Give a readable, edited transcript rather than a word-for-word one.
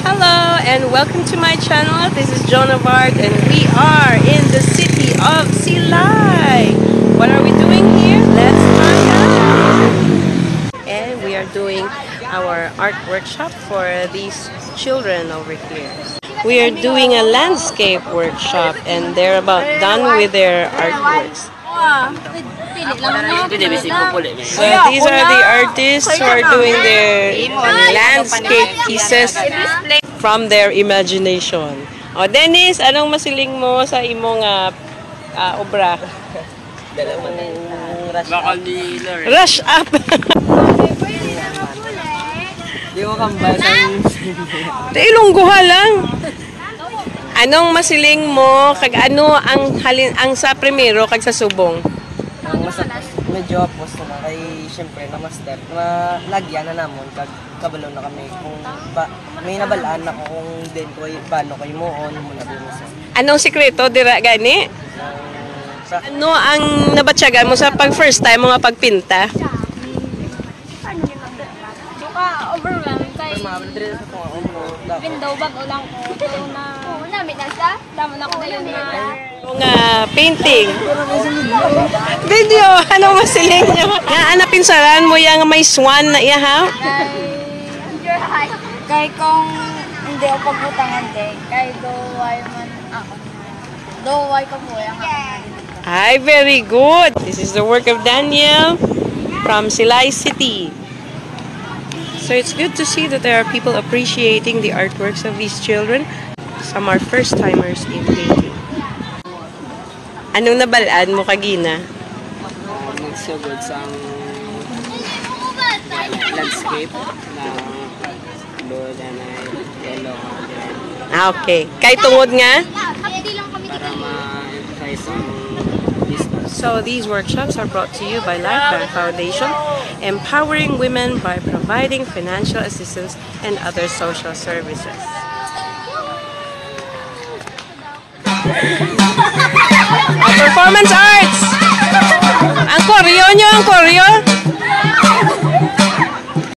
Hello and welcome to my channel. This is Jonah Bart and we are in the city of Silay. What are we doing here? Let's find out. And we are doing our art workshop for these children over here. We are doing a landscape workshop and they're about done with their artworks. So these are the artists who are doing their landscape pieces from their imagination. O Dennis, anong masiling mo sa imong obra? Rush up! Di mo kambal sa Ilongguha lang. Anong masiling mo kag ano ang sa primero kag sa subong? medyo apos na kay syempre na master na lagyan na namon kag kabalo na kami kung may nabalaan ako kung din ko paano kay moon muna din sa. Anong sikreto dira gani? Ano ang nabatyagan mo sa pag first time mo nga pagpinta? Overwhelmed kay window bag ulang ko na minasa tama na ko yun na painting video ano masiling niyo nga pinsaran mo yang may swan na iya ha kay kung hindi ako pagbutangan kay doway man ako doway ko po yang ay very good. This is the work of Daniel from Silay City. So it's good to see that there are people appreciating the artworks of these children. Some are first-timers in painting. Anong nabalaan mo kagina? Magsugod sa landscape na blue and yellow. Okay. Kay tungod nga? Para ma-emphasize ang So these workshops are brought to you by Lifebank Foundation, empowering women by providing financial assistance and other social services. Performance arts! Ang koryo nyo, ang koryo!